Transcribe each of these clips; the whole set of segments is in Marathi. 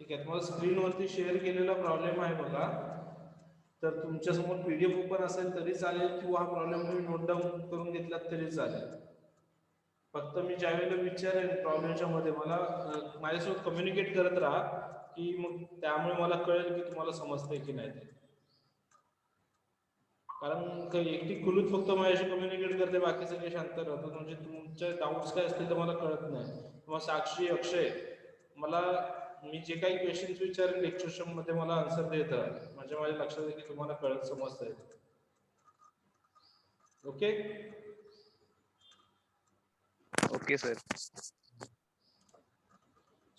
ठीक आहे, तुम्हाला स्क्रीनवरती शेअर केलेला प्रॉब्लेम आहे बघा. तर तुमच्यासमोर PDF ओपन असेल तरी चालेल किंवा हा प्रॉब्लेम तुम्ही नोट डाऊन करून घेतलात तरी चालेल. फक्त मी ज्या वेळेला विचारेन प्रॉब्लेमच्या मध्ये मला माझ्यासोबत कम्युनिकेट करत राहा, की मग त्यामुळे मला कळेल की तुम्हाला समजतंय की नाही ते. कारण एकटी कुलूच फक्त माझ्याशी कम्युनिकेट करते, बाकी सगळे शांत राहतात. म्हणजे तुमचे डाऊट्स काय असतील तर मला कळत नाही. मग साक्षी, अक्षय, मला मी जे काही क्वेश्चन्स विचारेन लेक्चर मध्ये मला आन्सर देत राहा, म्हणजे माझ्या लक्षात येईल की तुम्हाला कळत समजतंय. Okay okay sir.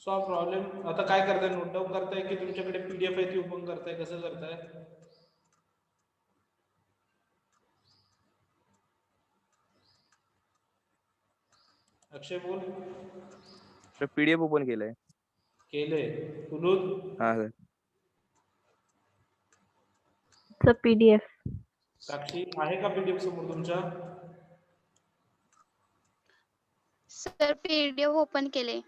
सो हा प्रॉब्लेम आता काय करताय, नोट डाऊन करताय की तुमच्याकडे PDF आहे ती ओपन करताय, कसं करताय? अक्षय बोल. सर PDF ओपन केलंय. केले. कुलूद? हा सर. PDF. साक्षी आहे का PDF समोर तुमच्या? सर PDF ओपन केले.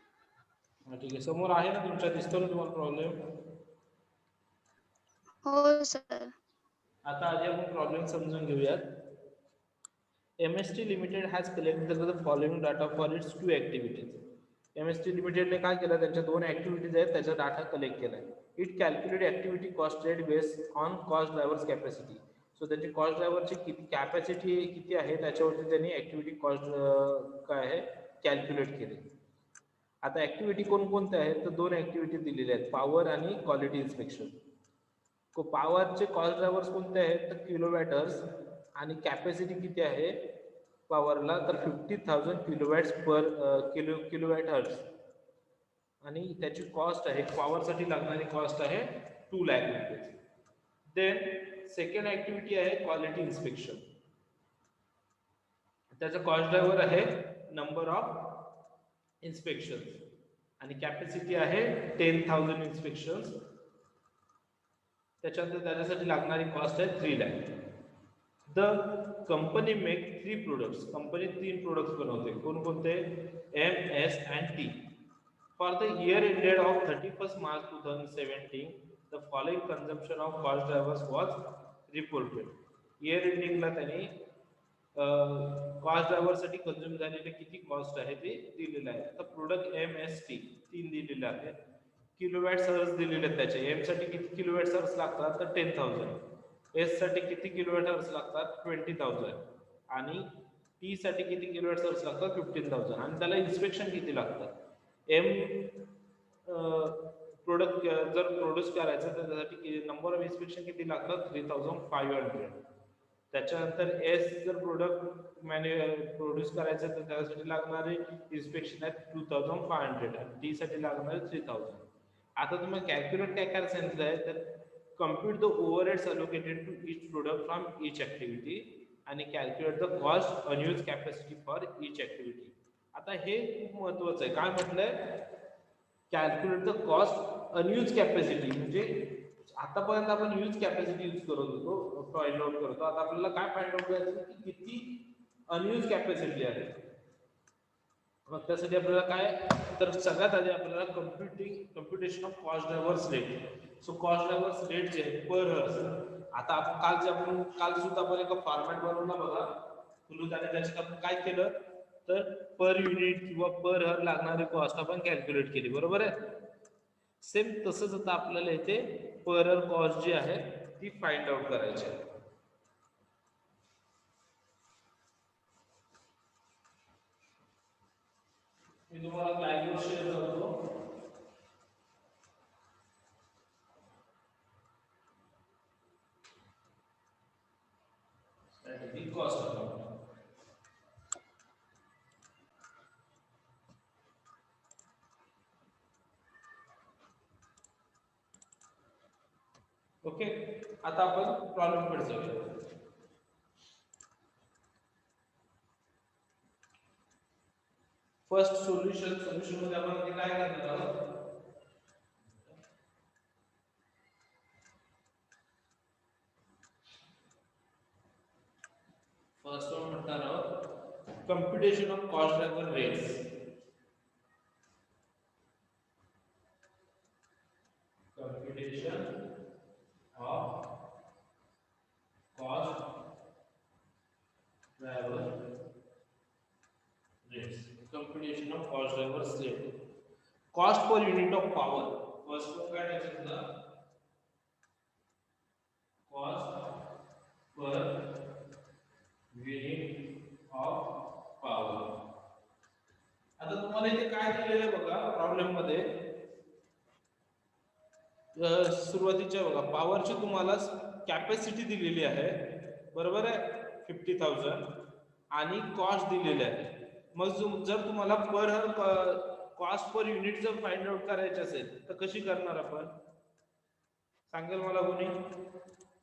ठीक आहे, समोर आहे ना तुमच्या, दिसतो ना तुम्हाला प्रॉब्लेम? हो सर. आता आधी आपण प्रॉब्लेम समजून घेऊयात. MST Limited has collected the following data for its two activities. MST Limited ने काय केलं, त्यांच्या दोन ऍक्टिव्हिटीज आहेत त्याचा डाटा कलेक्ट केलाय. It calculate activity cost rate based on cost drivers capacity. So त्याची कॉस्ट ड्रायव्हरची किती कॅपॅसिटी किती आहे त्याच्यावरती त्यांनी ऍक्टिव्हिटी कॉस्ट काय आहे कॅल्क्युलेट केली. आता ऍक्टिव्हिटी कोणकोणत्या आहेत तर दोन ऍक्टिव्हिटी दिलेल्या आहेत, पॉवर आणि क्वालिटी इन्स्पेक्शन. पॉवरचे कॉस्ट ड्रायव्हर्स कोणते आहेत तर किलोवॅटर्स, आणि कॅपॅसिटी किती आहे पॉवरला तर 50,000 किलोवॅट्स पर किलोवॅट हर्ट्ज, आणि त्याची कॉस्ट आहे पॉवरसाठी लागणारी कॉस्ट आहे 2 लाख रुपये. देन सेकंड ऍक्टिव्हिटी आहे क्वालिटी इन्स्पेक्शन. त्याचा कॉस्ट ड्रायव्हर आहे नंबर ऑफ इन्स्पेक्शन आणि कॅपॅसिटी आहे 10,000 इन्स्पेक्शन्स. त्याच्यानंतर त्याच्यासाठी लागणारी कॉस्ट आहे 3 lakh. The company make 3 products. Company 3 products बनवते. कोणकोणते? MS and T. For the year ended of 31st March 2017 the following consumption of cost drivers was reported. Year एंडिंगला त्यांनी कॉस्ट ड्रायव्हरसाठी कंझ्युम झालेले किती कॉस्ट आहे ते दिलेलं आहे. तर प्रोडक्ट MST 3 दिलेले आहेत. किलोवॅट हर्स दिलेले आहेत त्याचे. एम साठी किती किलोवॅट हर्स लागतात तर 10,000. एस साठी किती किलोवॅट हर्स लागतात 20,000, आणि टी साठी किती किलोवॅट हर्स लागतात 15,000, आणि त्याला इन्स्पेक्शन किती लागतात. एम प्रोडक्ट जर प्रोड्यूस करायचं तर त्यासाठी नंबर ऑफ इन्स्पेक्शन किती लागतात 3,500. त्याच्यानंतर एस जर प्रोडक्ट प्रोड्यूस करायचं तर त्यासाठी लागणारे इन्स्पेक्शन आहेत 2,500 आणि टी साठी लागणारे 3,000. आता तुम्हाला कॅल्क्युलेट काय करायला सांगितलं आहे तर compute the overheads allocated to each product from each activity आणि calculate the cost unused capacity for each activity. आता हे खूप महत्वाचं आहे. काय म्हटलंय? Calculate the cost unused capacity. म्हणजे आतापर्यंत आपण यूज कॅपॅसिटी यूज करत होतो, फाइंड आउट करतो. आता आपल्याला काय फाइंड आउट करायचं की किती अनयूज कॅपॅसिटी आहे. मग त्यासाठी आपल्याला काय तर सगळ्यात आधी आपल्याला computation of cost drivers rate. So cost drivers rate जे आहे पर हर्स. आता आपण काल सुद्धा आपण एक फॉर्मॅट बनवला बघा कुलूत, आणि त्याच्यात आपण काय केलं तर पर युनिट किंवा पर हर लागणारी कॉस्ट आपण कॅल्क्युलेट केली, बरोबर आहे. सेम तसंच आता आपल्याला इथे पर हर कॉस्ट जी आहे ती फाइंड आउट करायची आहे. मी तुम्हाला लाईव्ह शेअर करतो. Strategic cost account. ओके, आता आपण प्रॉब्लेम कडे जाऊया. फर्स्ट सोल्युशन मध्ये आपण काय करणार आहोत फर्स्ट वन म्हणणार आहोत computation of cost driver rates. computation of cost driver rates. Computation of cost drivers rate. Cost per unit of power. First one काय टाकायचं? Cost per unit of power. आता तुम्हाला इथे काय दिलेलं आहे बघा प्रॉब्लेम मध्ये सुरुवातीच्या बघा पॉवरची तुम्हाला कॅपॅसिटी दिलेली आहे बरोबर आहे 50,000 आणि कॉस्ट दिलेली आहे मग जर तुम्हाला पर कॉस्ट पर युनिट जर फाइंड आउट करायची असेल तर कशी करणार आपण सांगेल मला कोणी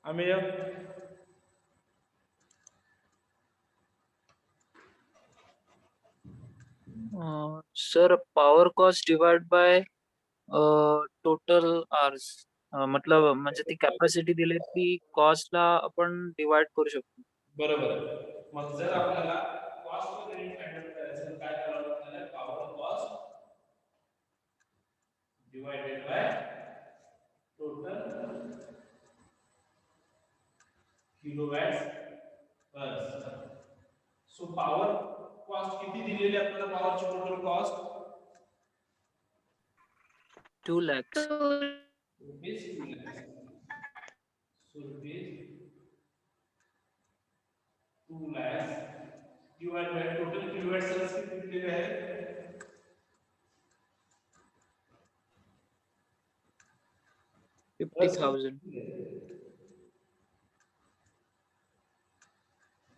Amey sir power cost divide by total hours मतलब म्हणजे ती कॅपॅसिटी दिली ती कॉस्टला आपण डिवाइड करू शकतो बरोबर आहे मग जर आपल्याला cost per unit find out करायचं असेल काय करावं लागणार power cost divided by total kilowatts so power cost किती दिलेली आहे आपल्याला पॉवरची total cost 2 lakhs rupees 2 lakhs so rupees 2 lakhs divided by total kilowatt hours किती दिलेले आहे 50,000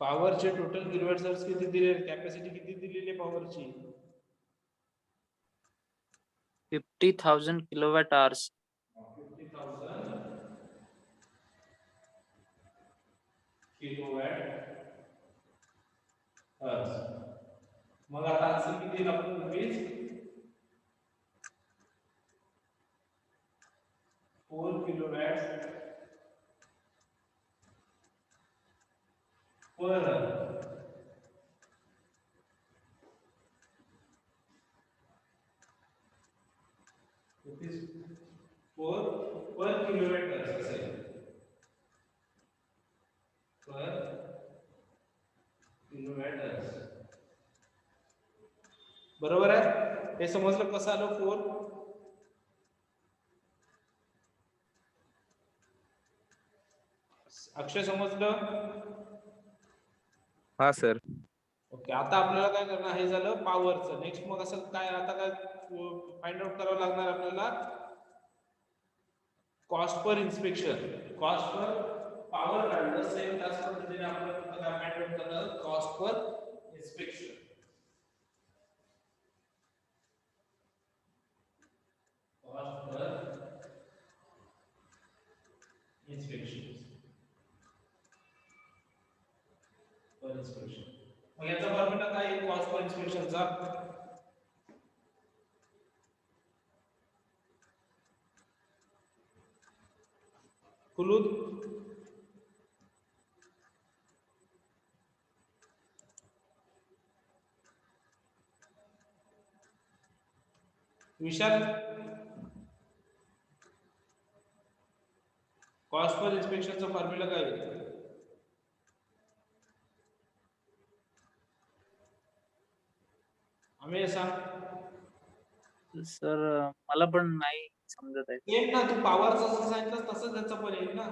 पॉवरचे टोटल किलोवॅट आवर्स किती दिले कॅपॅसिटी किती दिलेली आहे पॉवरची 50,000 kilowatt hours 50,000 किलोवॅट आवर्स मग आता आन्सर किती येईल आपण रुपीज 4 किलोवॅट पर रुपीज 4 पर किलोवॅट आवर्स असेल पर किलोवॅट आवर्स बरोबर आहे हे समजलं कसं आलं 4 अक्षय समजलं हा सर ओके आता आपल्याला काय करणार हे झालं पॉवरचं नेक्स्ट मग असं काय आता काय फाइंड आउट करावं लागणार आपल्याला cost per inspection cost per power काढलं सेम त्याच पद्धतीने आपण काय फाइंड आउट करणार cost per inspection cost per inspection per inspection मग याचा फॉर्म्युला काय आहे कॉस्ट पर इन्स्पेक्शनचा कुलूद विशाल कॉस्ट पर इन्स्पेक्शनचा फॉर्म्युला काय आहे आम्ही सांग सर मला पण नाही समजत आहे सेम ना तू पॉवर जसं सांगितलं तसंच त्याचं पण येईल ना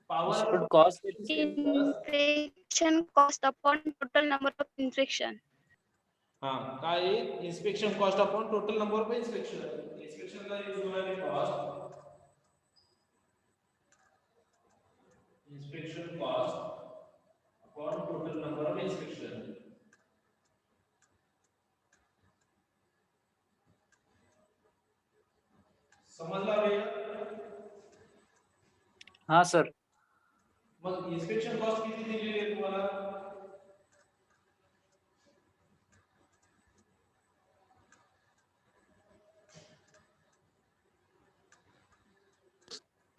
पॉवर पण cost inspection cost upon total number of inspection. हा काय inspection cost upon total number of inspection इन्स्पेक्शनला यूज होणारी cost inspection cost upon total number of inspection समजला भैया हा सर मग इन्स्पेक्शन कॉस्ट किती दिलेली आहे तुम्हाला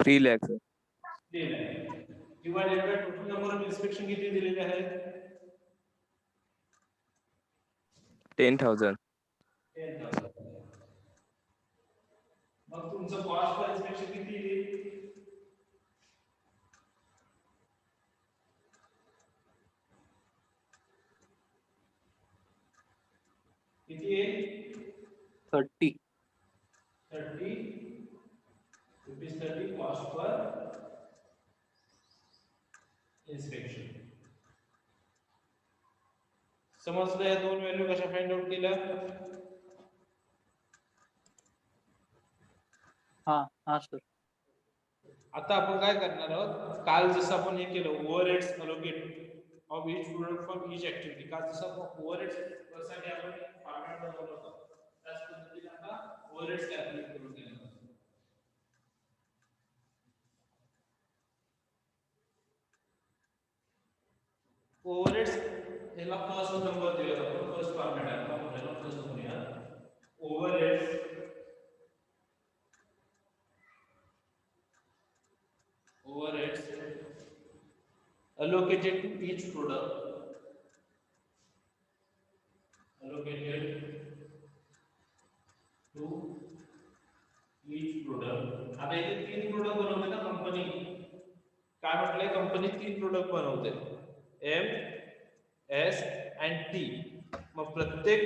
3 lakhs sir. Divided by total number of inspection किती दिलेले आहेत 10,000 10,000 मग तुमचं कॉस्ट पर इन्स्पेक्शन किती येईल? किती येईल? 30. 30 रुपीज 30 कॉस्ट पर इन्स्पेक्शन. समजलं या दोन व्हॅल्यू कशा फाइंड आउट केल्या? हा सर. आता आपण काय करणार आहोत, काल जसं आपण हे केलं overheads allocate of each product from each activity, काल जसं ओव्हरहेड्स साठी आपण फॉर्मॅट बनवलं होतं त्याच पद्धतीने आता ओव्हरहेड्स कॅल्क्युलेट करून घेणार आहोत. ओव्हरहेड्स याला फर्स्ट नंबर दिला जातो, फर्स्ट फॉर्मॅट आहे आपण आपल्याला फर्स्ट म्हणूया overheads allocated to each product, allocated to each product. आता इथे तीन प्रोडक्ट बनवते ना कंपनी, काय म्हटलंय कंपनी तीन प्रोडक्ट बनवते एम एस अँड टी. मग प्रत्येक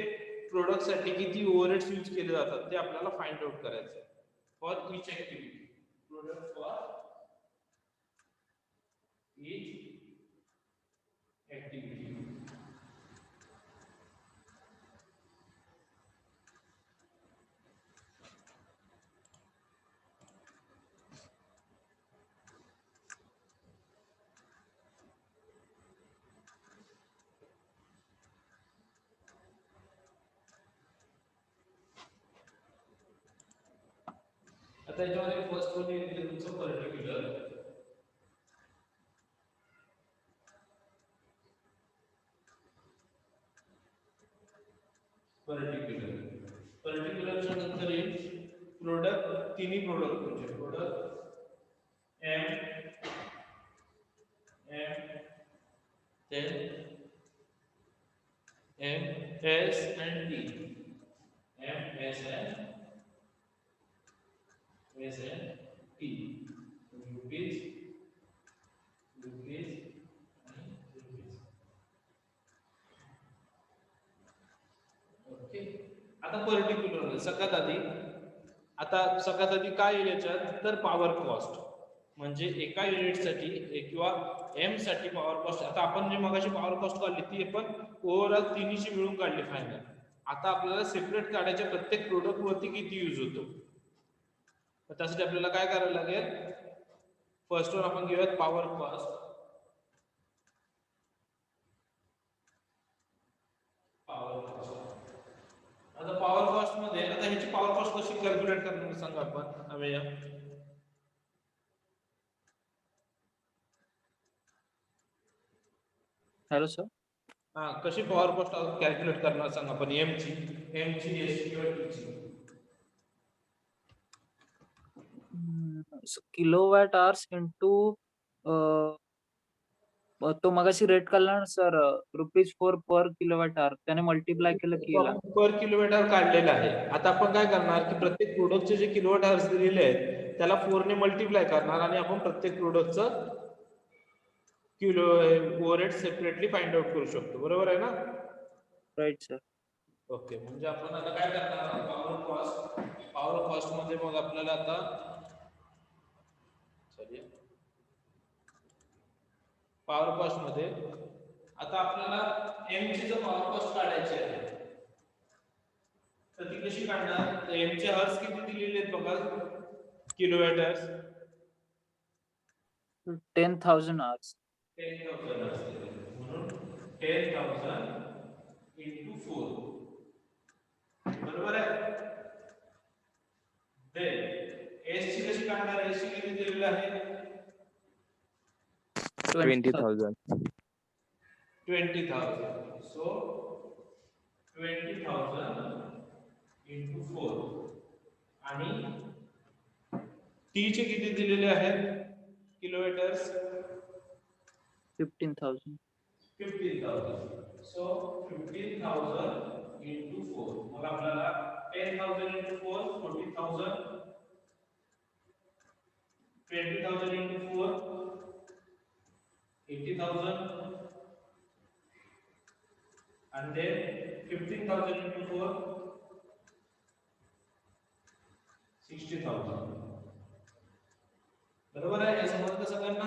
प्रोडक्ट साठी किती ओव्हरहेड्स यूज केले जातात ते आपल्याला फाइंड आउट करायचं for each activity, product for each activity. आता याच्यामध्ये फर्स्ट वन येईल तुमचं पर्टिक्युलर. पर्टिक्युलरच्या नंतर येईल प्रोडक्ट, तिन्ही प्रोडक्ट म्हणजे product M then M S and T, M S and T, rupees and rupees. Okay. आता पर्टिक्युलर सगळ्यात आधी काय येईल याच्यात तर पॉवर कॉस्ट, म्हणजे एका युनिटसाठी किंवा एम साठी पॉवर कॉस्ट. आता आपण जे मगाशी पॉवर कॉस्ट काढली ती पण ओव्हरऑल तिन्हीची मिळून काढली फायनल. आता आपल्याला सेपरेट काढायच्या प्रत्येक प्रोडक्ट वरती किती यूज होतो, त्यासाठी आपल्याला काय करायला लागेल, फर्स्ट वन आपण घेऊयात पॉवर कॉस्ट. आता पॉवर कॉस्ट मध्ये आता ह्याची पॉवर कॉस्ट कशी कॅल्क्युलेट करणार सांगा आपण अमेया. Hello sir. हा, कशी पॉवर कॉस्ट कॅल्क्युलेट करणार सांगा आपण एम ची एस किंवा टी ची. किलोवॅट आवर्स इंटू तो मगाशी रेट काढला ना सर, ₹4 पर किलोवॅट आवर, त्याने मल्टिप्लाय केलं की पर किलोवॅट आवर काढलेला आहे. आता आपण काय करणार की प्रत्येक प्रोडक्टचे जे किलोवॅट आवर्स दिलेले आहेत त्याला 4 ने मल्टिप्लाय करणार आणि आपण प्रत्येक प्रोडक्टचं kilo overhead separately find out करू शकतो. बरोबर आहे ना? Right sir. ओके. म्हणजे आपण आता काय करणार पॉवर कॉस्ट मध्ये मग आपल्याला आता पॉवर कॉस्ट मध्ये आता आपल्याला एम ची जर पॉवर कॉस्ट काढायची आहे तर ती कशी काढणार, एम चे हर्स किती दिलेले आहेत बघा किलोवॅट आवर्स, 10,000 आवर्स. 10,000 असते म्हणून 10,000 into 4. बरोबर आहे. एस ची कशी काढणार, एस ची किती दिलेली आहे 20,000. 20,000. So 20,000 into 4 आणि टी चे किती दिलेले आहेत किलोवॅट आवर्स 15,000. 15,000. So 15,000 into 4 मग आपल्याला 10,000 into 4 40,000 20,000 into 4, 80,000, and then 15,000 into 4, 60,000. बरोबर आहे, हे समजलं सगळ्यांना?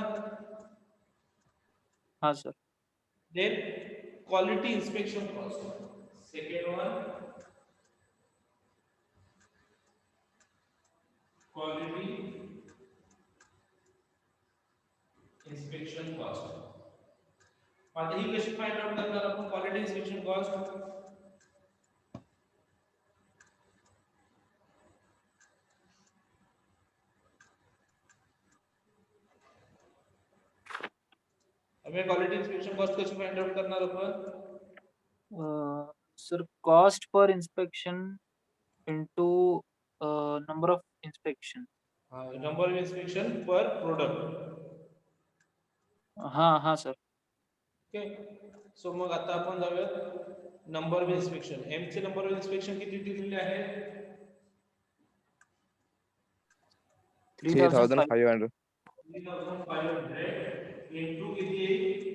हा sir. Then quality inspection cost. Second one, quality inspection cost. आता ही कशी फाइंड आउट करणार आपण क्वालिटी इन्स्पेक्शन कॉस्ट? हमें क्वालिटी इन्स्पेक्शन कॉस्ट कशी फाइंड आउट करणार आपण? Sir cost per inspection into number of inspection. Number of inspection per product. हा सर. ओके, सो मग आता आपण जाऊयात नंबर ऑफ इन्स्पेक्शन. एम चे नंबर ऑफ इन्स्पेक्शन किती दिलेले आहे? 3,500. 3,500 इंटू किती येईल?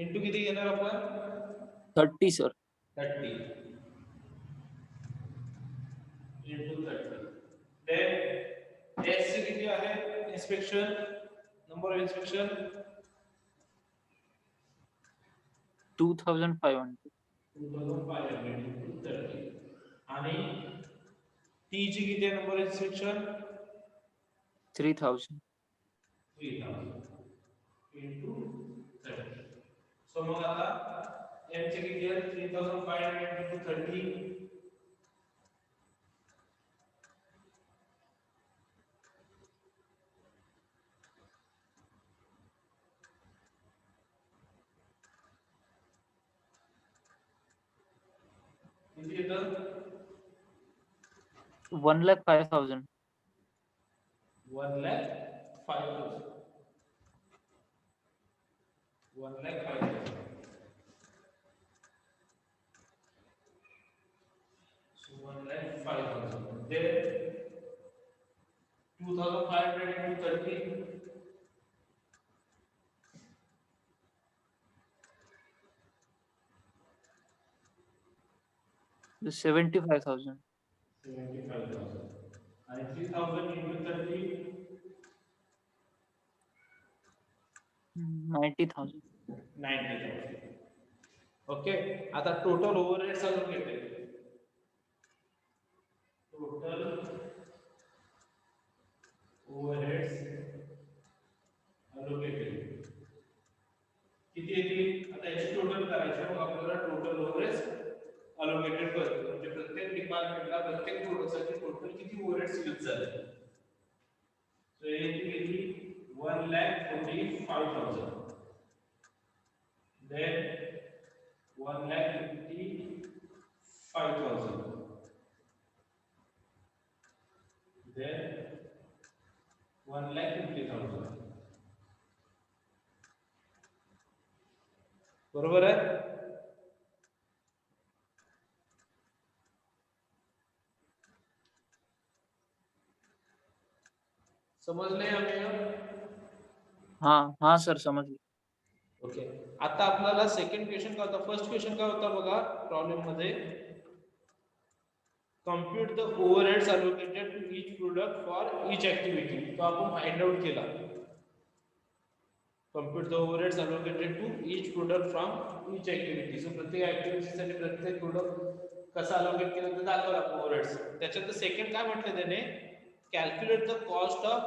इंटू किती घेणार आपण? 30 सर. 30 इंटू 30. देन एस चे किती आहे inspection, number of inspection? 2,500. 2,500 into 30. आणि टी ची किती आहे number of inspection? 3,000. 3,000 into 30. So मग आता एम चे किती आहे? 3,500 इंटू 30. किती येतं? 1,05,000. 1,05,000. 1,05,000. So 1,05,000. Then 2,500 into 30. 75,000. 75,000. And 3,000 into 30. 90,000. 90,000. Okay, आता total overheads allocated. Total overheads allocated किती येतील? आता याची टोटल करायची, मग आपल्याला टोटल ओव्हरहेड्स अलोकेटेड करतो. म्हणजे प्रत्येक डिपार्टमेंटला प्रत्येक प्रोडक्टसाठी टोटल किती ओव्हरहेड्स यूज झाले. सो हे किती? 1,45,000. Then 1,55,000. Then 1,50,000. बरोबर आहे? समजले आम्ही? हा सर समजले. ओके, आता आपल्याला सेकंड क्वेश्चन काय होता? फर्स्ट क्वेश्चन काय होता बघा प्रॉब्लेम मध्ये? Compute the overheads allocated to each product for each activity. तो आपण फाइंड आउट केला. Compute the overheads allocated to each product from each activity. So प्रत्येक ऍक्टिव्हिटीसाठी प्रत्येक प्रोडक्ट कसा अलोकेट केला ते दाखवला आपण ओव्हरहेड्स. त्याच्यात सेकंड काय म्हटलं त्याने? Calculate the cost of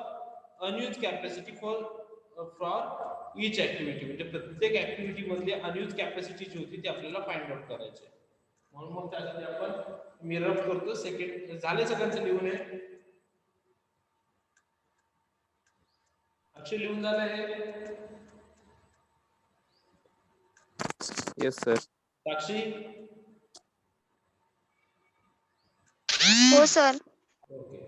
unused capacity for each activity. म्हणजे प्रत्येक ऍक्टिव्हिटी मधली अनयूज कॅपॅसिटी जी होती ती आपल्याला फाइंड आउट करायची. म्हणून मग त्यासाठी आपण मिरर करतो. सेकंड झाले सगळ्यांचं लिहून आहे? अक्षय लिहून झालं हे? Yes, sir. साक्षी? हो सर. ओके.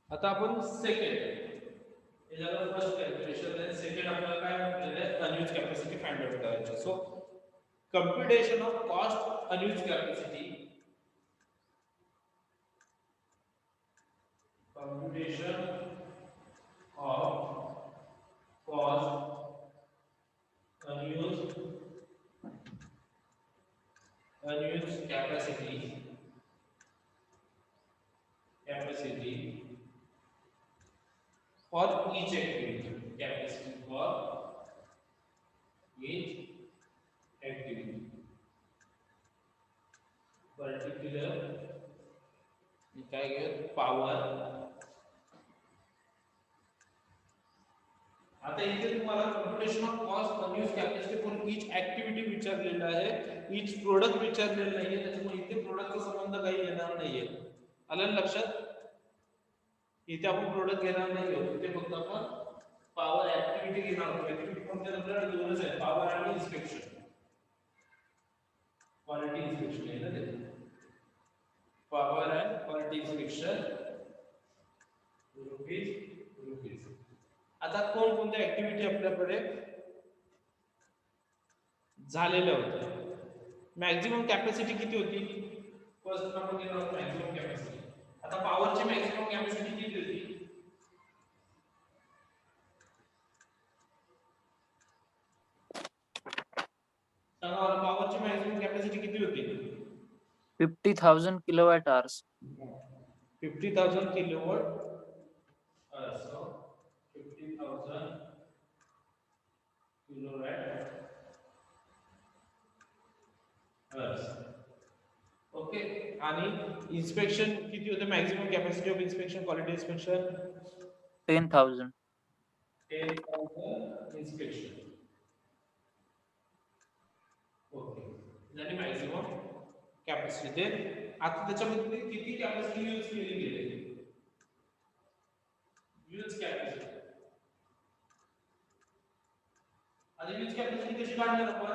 आता आपण सेकंड हे झालं फर्स्ट कॅल्क्युलेशन आणि सेकंड आपल्याला काय म्हटलेलं आहे अनयूज कॅपॅसिटी फाइंड आउट करायची. So computation of cost unused capacity computation of cost unused capacity for each activity, capacity for each activity, particular काय पॉवर. आता इथे तुम्हाला computation of cost unused capacity for each activity विचारलेलं आहे, ईच प्रोडक्ट विचारलेलं नाहीये, त्याच्यामुळे इथे प्रोडक्टचा संबंध काही येणार नाहीये. आलं लक्षात? इथे आपण प्रोडक्ट घेणार नाही आहोत, इथे फक्त आपण पॉवर ऍक्टिव्हिटी घेणार आहोत. ऍक्टिव्हिटी कोणत्या आपल्याला दोनच आहे, पॉवर आणि इन्स्पेक्शन, क्वालिटी इन्स्पेक्शन आहे ना ते. Power and quality inspection rupees. आता कोणकोणत्या ऍक्टिव्हिटी आपल्याकडे झालेल्या होत्या. मॅक्झिमम कॅपॅसिटी किती होती? फर्स्ट आपण घेणार आहोत मॅक्झिमम कॅपॅसिटी. आता पॉवरची मॅक्झिमम कॅपॅसिटी किती होती? सांगा मला, पॉवरची मॅक्झिमम कॅपॅसिटी किती होती? 50,000 kilowatt hours. 50,000 kilowatt. 50,000 kilowatt hours. Okay. आणि इन्स्पेक्शन किती होते? Maximum capacity of inspection, quality inspection 10,000. 10,000 inspection. Okay, झाली मॅक्झिमम कॅपॅसिटी. आता त्याच्यामध्ये किती कॅपॅसिटी यूज केली गेली? Use capacity. आता यूज कॅपॅसिटी कशी काढणार आपण?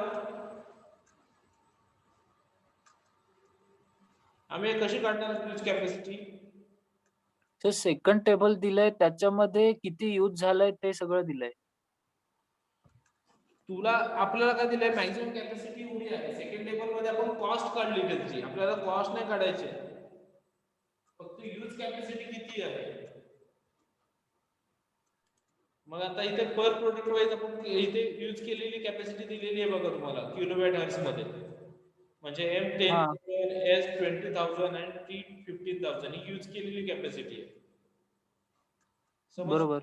आम्ही कशी काढणार यूज कॅपॅसिटी? तर सेकंड टेबल दिलंय, त्याच्यामध्ये किती यूज झालंय ते सगळं दिलंय. तुला आपल्याला काय दिलंय? मॅक्झिमम कॅपॅसिटी एवढी आहे. सेकंड टेबल मध्ये आपण कॉस्ट काढली त्याची, आपल्याला कॉस्ट नाही काढायची, फक्त यूज कॅपॅसिटी किती आहे. मग आता इथे पर प्रोडक्ट वाईज आपण इथे यूज केलेली कॅपॅसिटी दिलेली आहे बघा तुम्हाला किलोवॅट आवर्स मध्ये. म्हणजे M10 S 20,000 आणि T 15,000 ही यूज केलेली कॅपॅसिटी आहे. बरोबर.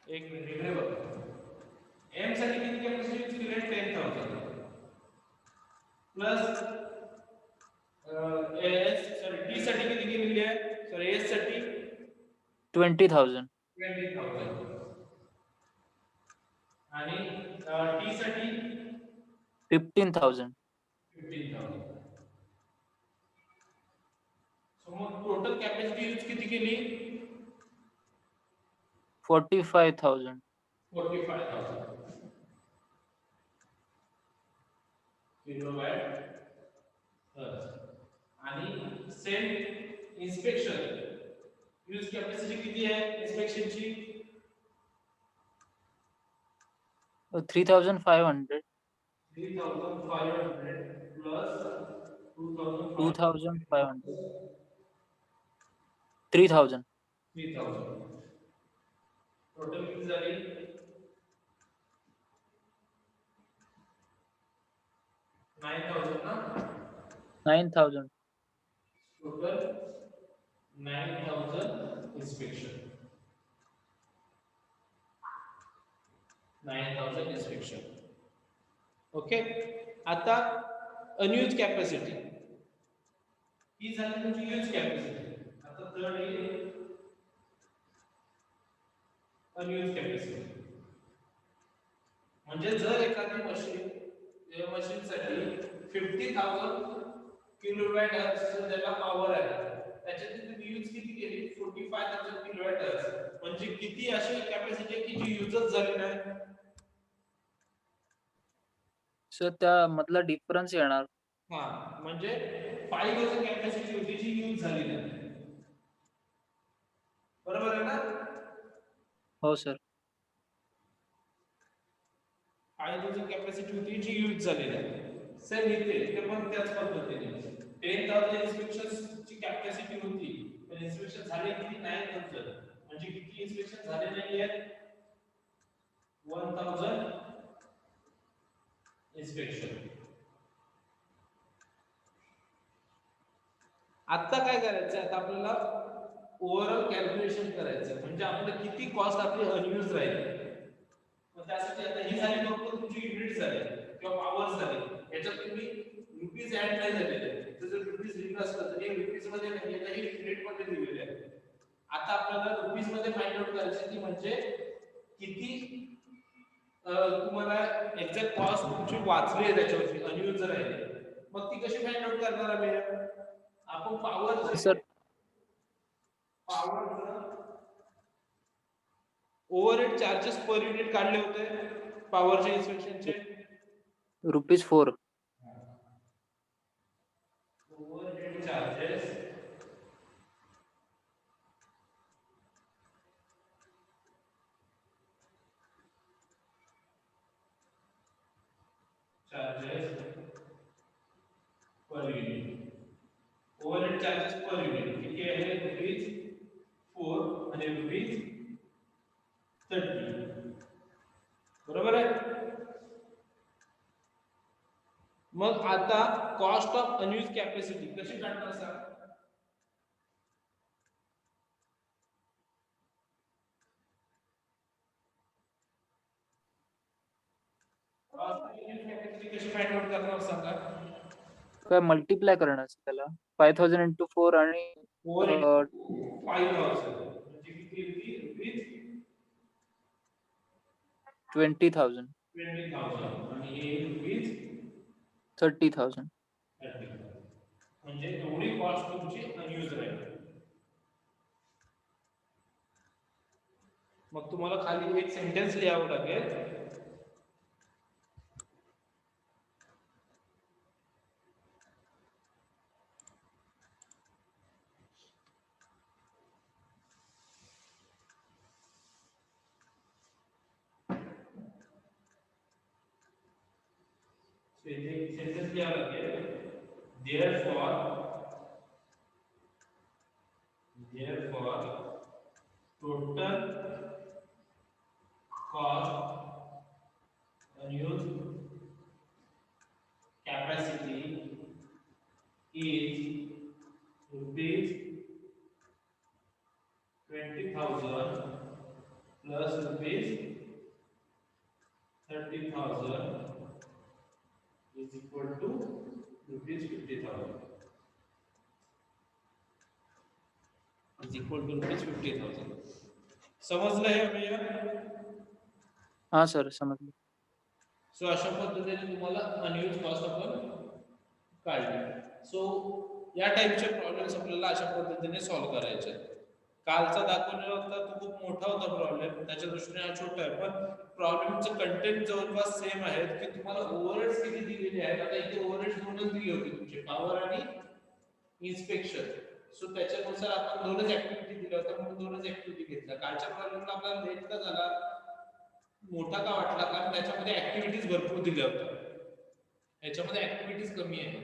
एक मिनिट इकडे बघा. M साठी किती कॅपॅसिटी यूज केली आहे? 10,000 प्लस T साठी किती केलेली आहे? S साठी 20,000. 20,000 आणि T साठी 15,000. 15,000. सो मग टोटल कॅपॅसिटी यूज किती केली? 45,000. 45,000 किलोवॅट आवर्स. आणि सेम इन्स्पेक्शन यूज कॅपॅसिटी किती आहे इन्स्पेक्शनची? 3,500. 3,500 प्लस 2,500. 3,000. 3,000 टोटल किती झाली? 9,000 ना? 9,000. Total 9,000 inspection. 9,000 इन्स्पेक्शन. ओके. आता अनयूज कॅपॅसिटी ही झाली तुमची यूज कॅपॅसिटी. आता थर्ड येईल अनयूज कॅपॅसिटी. म्हणजे जर एखादी मशीनसाठी 50,000 किलोवॅट आवर्स ज्याला पॉवर आहे, त्याच्यात तुम्ही यूज किती केली? 45,000 किलोवॅट आवर्स. म्हणजे किती अशी कॅपॅसिटी आहे की जी यूजच झाली नाही? सर त्या मधला डिफरन्स येणार. हा म्हणजे 5,000 कॅपॅसिटी होती जी यूज झाली नाही. बरोबर आहे ना? हो सर. 5,000 कॅपॅसिटी होती जी यूज झाली नाही. सेम इथे ते पण त्याच पद्धतीने 10,000 इन्स्पेक्शन ची कॅपॅसिटी होती पण इन्स्पेक्शन झाले किती 9,000 म्हणजे किती इन्स्पेक्शन झाले नाही आहेत 1,000 इन्स्पेक्शन. आता काय करायचं आता आपल्याला ओव्हरऑल कॅल्क्युलेशन करायचं म्हणजे आपल्याला किती कॉस्ट आपली अनयूज राहील. मग त्यासाठी आता ही झाली फक्त तुमची युनिट झाली किंवा पॉवर झाली. याच्यात तुम्ही रुपीज ऍड नाही झालेले. जर रुपीज लिहिलं असतं तर हे रुपीज मध्ये नाही आता हे युनिट मध्ये दिलेले आहे. आता आपल्याला रुपीज मध्ये फाइंड आउट करायचं की म्हणजे किती तुम्हाला एक्झॅक्ट कॉस्ट तुमची वाचली आहे त्याच्यावरची अनयूज राहिली. मग ती कशी फाइंड आउट करणार आम्ही आपण power sir overhead charges per unit काढले होते पॉवरचे इन्स्पेक्शनचे ₹4. Overhead charges per unit. Overhead charges per unit किती आहे ₹4 आणि ₹30. बरोबर आहे. मग आता कॉस्ट ऑफ अनयूज कॅपॅसिटी कशी काढणार सांग. कशी फाइंड आउट करणार सांगा. काय मल्टिप्लाय करणार त्याला 5,000 into 4 आणि 5,000 म्हणजे किती येईल ₹20,000 आणि हे ₹30,000. म्हणजे एवढी कॉस्ट तुमची अनयूज राहील. मग तुम्हाला खाली एक सेंटेन्स लिहावं लागेल. सेंटेन्स लिहावं लागेल. Therefore total cost unused capacity is rupees 20,000 plus rupees 30,000 is equal to rupees 50,000 is equal to rupees 50,000. समजलं हे भैया. हा सर समजलं. सो अशा पद्धतीने तुम्हाला अनयूज कॉस्ट आपण काढली. सो या टाइपचे प्रॉब्लेम्स आपल्याला अशा पद्धतीने सॉल्व्ह करायचे. कालचा दाखवलेला होता तो खूप मोठा होता प्रॉब्लेम त्याच्या दृष्टीने हा छोटा आहे पण प्रॉब्लेमचं कंटेंट जवळपास सेम आहे की तुम्हाला ओव्हरहेड्स किती दिलेले आहेत. आता इथे ओव्हरहेड्स दोनच दिली होती तुमची पॉवर आणि इन्स्पेक्शन. सो त्याच्यानुसार आपण दोनच ऍक्टिव्हिटी दिल्या होत्या म्हणून दोनच ऍक्टिव्हिटी घेतल्या. कालच्या प्रॉब्लेमला आपल्याला लेट का झाला मोठा का वाटला कारण त्याच्यामध्ये ऍक्टिव्हिटीज भरपूर दिल्या होत्या. याच्यामध्ये ऍक्टिव्हिटीज कमी आहे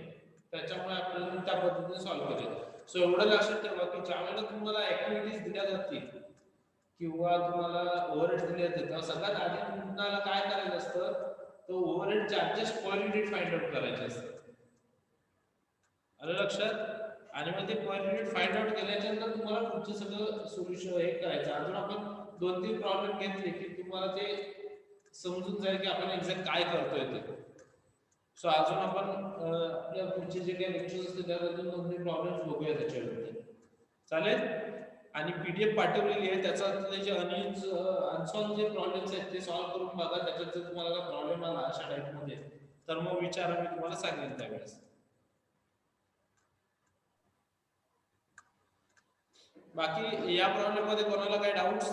त्याच्यामुळे आपल्याला त्या पद्धतीने सॉल्व्ह करायचं. सो एवढं लक्षात ठेवा की ज्यावेळेला तुम्हाला ऍक्टिव्हिटीज दिल्या जातील किंवा तुम्हाला ओव्हरहेड दिले जाते तेव्हा सगळ्यात आधी तुम्हाला काय करायचं असतं तर ओव्हरहेड चार्जेस पर युनिट फाइंड आउट करायचे असतात. आलं लक्षात. आणि मग ते पर युनिट फाइंड आउट केल्याच्या नंतर तुम्हाला पुढचं सगळं सोल्युशन हे करायचं. अजून आपण 2-3 प्रॉब्लेम घेतले की तुम्हाला ते समजून जाईल की आपण एक्झॅक्ट काय करतोय ते. सो अजून आपण आपल्या पुढचे जे काही लेक्चर्स असतील त्यात अजून 2-3 प्रॉब्लेम्स बघूया त्याच्यावरती. चालेल. आणि पीडीएफ पाठवलेली आहे त्याच्यातले जे अनसॉल्व जे प्रॉब्लेम्स आहेत ते सॉल्व्ह करून बघा. त्याच्यात जर तुम्हाला काय प्रॉब्लेम आला अशा टाइपमध्ये तर मग विचारा मी तुम्हाला सांगेन त्यावेळेस. बाकी या प्रॉब्लेम मध्ये कोणाला काही doubts.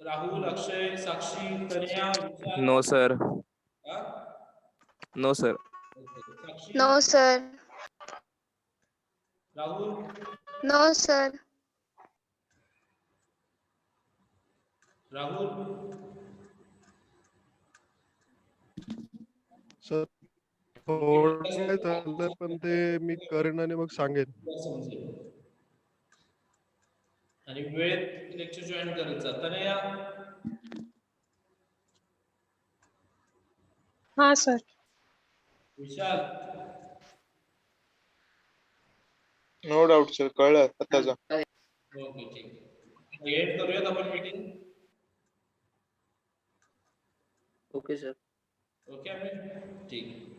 Rahul, Akshay, Sakshi, Tania, no sir. हा? No sir. Sakshi No, sir. Rahul No, sir. Rahul sir थोडं काय चाललंय पण ते मी करेन आणि मग सांगेन. समजेल आणि वेळेत लेक्चर जॉईन करायचं तर या हा सर. विशाल नो डाऊट सर, कळलं आताचा. ओके ठीक आहे एंड करूयात आपण मीटिंग. Okay sir. ओके ठीक आहे.